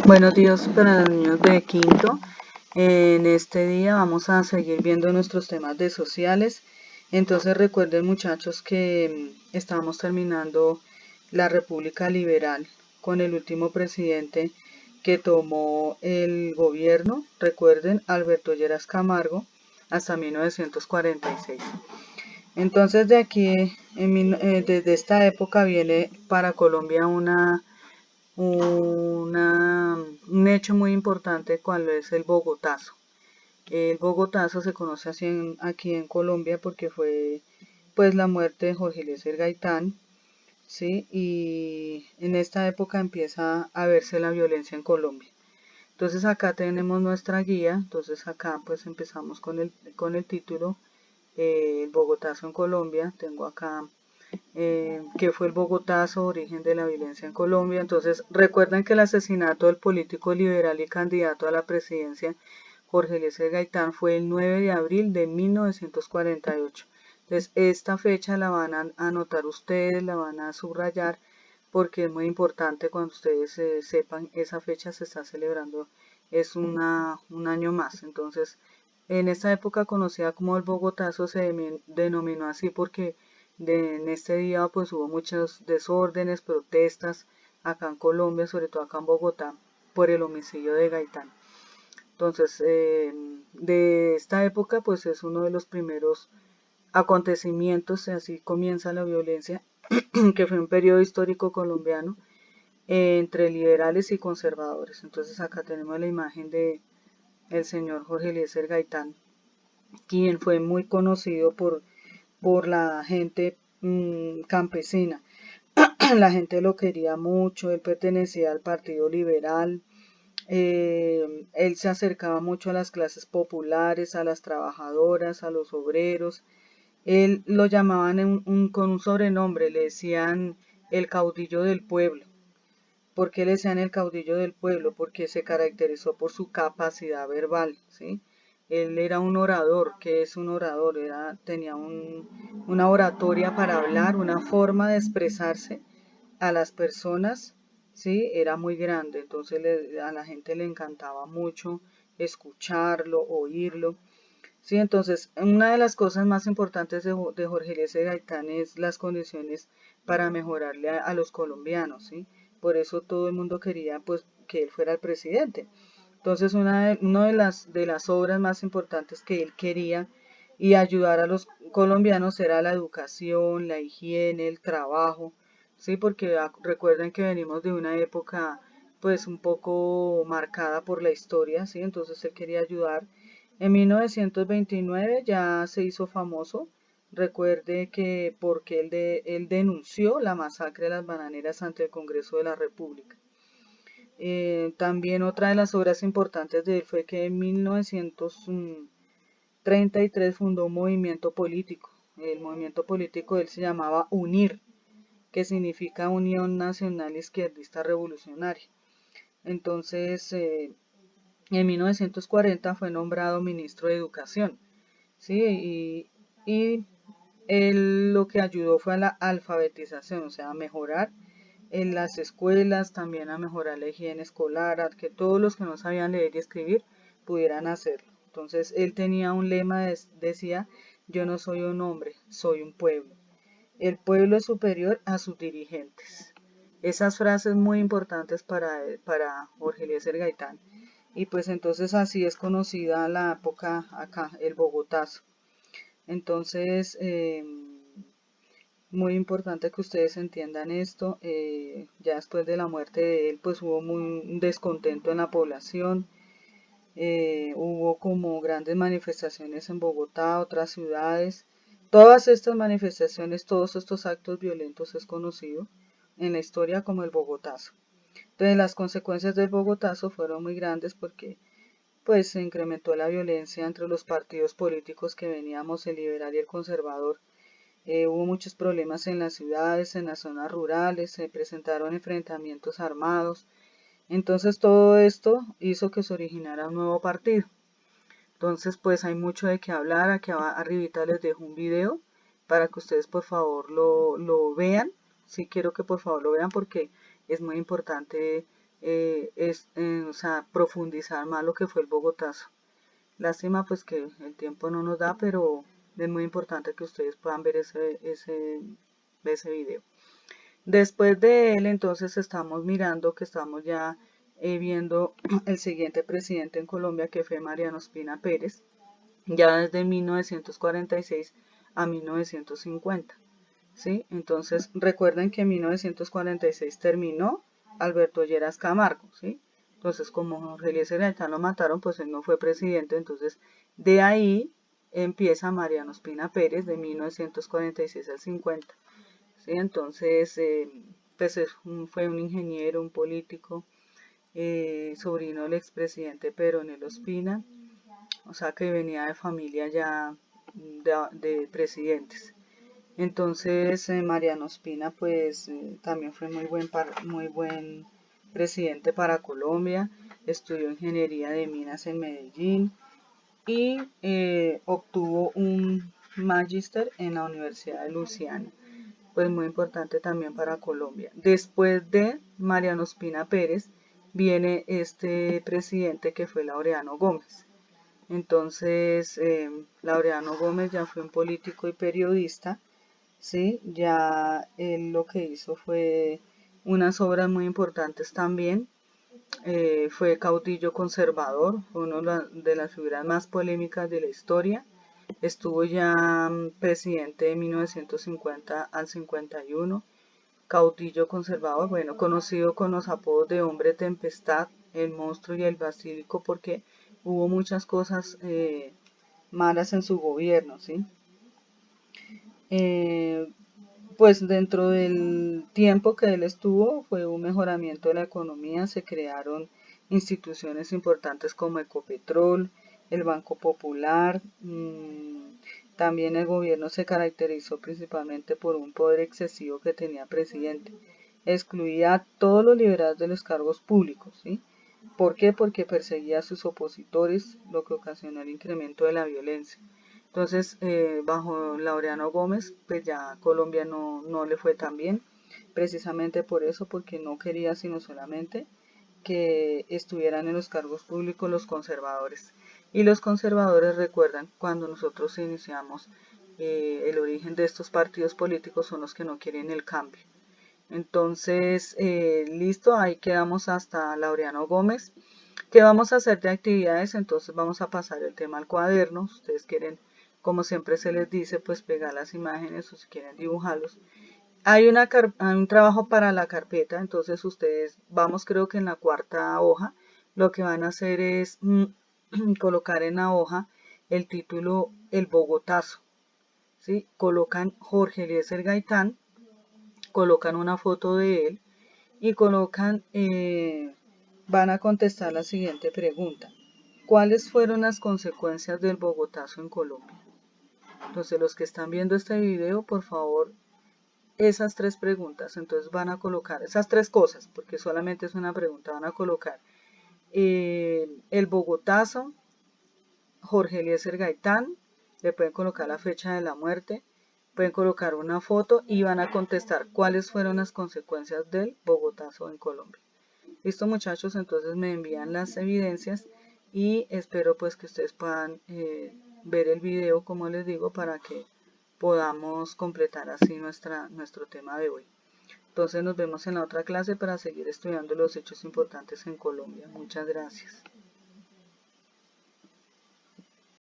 Buenos días para los niños de quinto. En este día vamos a seguir viendo nuestros temas de sociales. Entonces recuerden, muchachos, que estábamos terminando la República Liberal con el último presidente que tomó el gobierno. Recuerden, Alberto Lleras Camargo, hasta 1946. Entonces de aquí, desde esta época viene para Colombia un hecho muy importante, cual es el Bogotazo. El Bogotazo se conoce así aquí en Colombia porque fue pues la muerte de Jorge Eliezer Gaitán, ¿sí? Y en esta época empieza a verse la violencia en Colombia. Entonces acá tenemos nuestra guía. Entonces acá pues empezamos con el título, el Bogotazo en Colombia. Tengo acá que fue el Bogotazo, origen de la violencia en Colombia. Entonces, recuerden que el asesinato del político liberal y candidato a la presidencia, Jorge Eliezer Gaitán, fue el 9 de abril de 1948. Entonces, esta fecha la van a anotar ustedes, la van a subrayar, porque es muy importante cuando ustedes sepan esa fecha se está celebrando, es un año más. Entonces, en esta época conocida como el Bogotazo se denominó así porque en este día pues hubo muchos desórdenes, protestas acá en Colombia, sobre todo acá en Bogotá, por el homicidio de Gaitán. Entonces, de esta época pues es uno de los primeros acontecimientos, así comienza la violencia, que fue un periodo histórico colombiano entre liberales y conservadores. Entonces acá tenemos la imagen de el señor Jorge Eliezer Gaitán, quien fue muy conocido por la gente campesina. La gente lo quería mucho, él pertenecía al Partido Liberal, él se acercaba mucho a las clases populares, a las trabajadoras, a los obreros. Él lo llamaban con un sobrenombre, le decían el caudillo del pueblo. ¿Por qué le decían el caudillo del pueblo? Porque se caracterizó por su capacidad verbal, ¿sí? Él era un orador. ¿Qué es un orador? Tenía una oratoria para hablar, una forma de expresarse a las personas, ¿sí? Era muy grande. Entonces a la gente le encantaba mucho escucharlo, oírlo. Sí, entonces una de las cosas más importantes de Jorge Eliezer Gaitán es las condiciones para mejorarle a los colombianos, ¿sí? Por eso todo el mundo quería pues que él fuera el presidente. Entonces una de las obras más importantes que él quería y ayudar a los colombianos era la educación, la higiene, el trabajo, ¿sí? Porque recuerden que venimos de una época pues un poco marcada por la historia, ¿sí? Entonces él quería ayudar. En 1929 ya se hizo famoso. Recuerde que porque él denunció la masacre de las bananeras ante el Congreso de la República. También otra de las obras importantes de él fue que en 1933 fundó un movimiento político. El movimiento político de él se llamaba UNIR, que significa Unión Nacional Izquierdista Revolucionaria. Entonces, en 1940 fue nombrado ministro de Educación, ¿sí? Y él lo que ayudó fue a la alfabetización, o sea, a mejorar en las escuelas, también a mejorar la higiene escolar, a que todos los que no sabían leer y escribir pudieran hacerlo. Entonces, él tenía un lema, decía, yo no soy un hombre, soy un pueblo. El pueblo es superior a sus dirigentes. Esas frases muy importantes para Jorge Eliezer Gaitán. Y pues entonces así es conocida la época acá, el Bogotazo. Entonces, muy importante que ustedes entiendan esto. Ya después de la muerte de él, pues hubo un descontento en la población. Hubo como grandes manifestaciones en Bogotá, otras ciudades. Todas estas manifestaciones, todos estos actos violentos es conocido en la historia como el Bogotazo. Entonces las consecuencias del Bogotazo fueron muy grandes porque pues se incrementó la violencia entre los partidos políticos que veníamos, el liberal y el conservador. Hubo muchos problemas en las ciudades, en las zonas rurales, se presentaron enfrentamientos armados. Entonces todo esto hizo que se originara un nuevo partido. Entonces pues hay mucho de qué hablar. Aquí arribita les dejo un video para que ustedes por favor lo vean. Sí quiero que por favor lo vean porque es muy importante o sea, profundizar más lo que fue el Bogotazo. Lástima pues que el tiempo no nos da, pero es muy importante que ustedes puedan ver ese video. Después de él, entonces estamos mirando que estamos ya viendo el siguiente presidente en Colombia, que fue Mariano Ospina Pérez, ya desde 1946 a 1950. ¿Sí? Entonces recuerden que en 1946 terminó Alberto Lleras Camargo, ¿sí? Entonces como Jorge Eliezer Gaitán lo mataron, pues él no fue presidente, entonces de ahí empieza Mariano Ospina Pérez de 1946 al 50. ¿Sí? Entonces pues fue un ingeniero, un político, sobrino del expresidente Pedro Nel Ospina, o sea que venía de familia ya de presidentes. Entonces Mariano Ospina pues también fue muy buen presidente para Colombia, estudió ingeniería de minas en Medellín y obtuvo un magíster en la Universidad de Luisiana, pues muy importante también para Colombia. Después de Mariano Ospina Pérez viene este presidente que fue Laureano Gómez. Entonces Laureano Gómez ya fue un político y periodista. ¿Sí? Ya él lo que hizo fue unas obras muy importantes también. Fue caudillo conservador, fue una de las figuras más polémicas de la historia. Estuvo ya presidente de 1950 al 51, caudillo conservador, bueno, conocido con los apodos de Hombre Tempestad, el Monstruo y el Basílico, porque hubo muchas cosas malas en su gobierno, ¿sí? Pues dentro del tiempo que él estuvo fue un mejoramiento de la economía, se crearon instituciones importantes como Ecopetrol, el Banco Popular, también el gobierno se caracterizó principalmente por un poder excesivo que tenía presidente, excluía a todos los liberales de los cargos públicos, ¿sí? ¿Por qué? Porque perseguía a sus opositores, lo que ocasionó el incremento de la violencia. Entonces, bajo Laureano Gómez, pues ya Colombia no le fue tan bien, precisamente por eso, porque no quería sino solamente que estuvieran en los cargos públicos los conservadores. Y los conservadores, recuerdan, cuando nosotros iniciamos el origen de estos partidos políticos, son los que no quieren el cambio. Entonces, listo, ahí quedamos hasta Laureano Gómez. ¿Qué vamos a hacer de actividades? Entonces vamos a pasar el tema al cuaderno. Si ustedes quieren, como siempre se les dice, pues pegar las imágenes o si quieren dibujarlos. Hay un trabajo para la carpeta, entonces ustedes, vamos creo que en la cuarta hoja, lo que van a hacer es colocar en la hoja el título El Bogotazo. ¿Sí? Colocan Jorge Eliezer Gaitán, colocan una foto de él y colocan, van a contestar la siguiente pregunta. ¿Cuáles fueron las consecuencias del Bogotazo en Colombia? Entonces los que están viendo este video, por favor, esas tres preguntas, entonces van a colocar esas tres cosas, porque solamente es una pregunta, van a colocar el Bogotazo, Jorge Eliezer Gaitán, le pueden colocar la fecha de la muerte, pueden colocar una foto y van a contestar cuáles fueron las consecuencias del Bogotazo en Colombia. Listo muchachos, entonces me envían las evidencias y espero pues que ustedes puedan ver el video, como les digo, para que podamos completar así nuestro tema de hoy. Entonces nos vemos en la otra clase para seguir estudiando los hechos importantes en Colombia. Muchas gracias.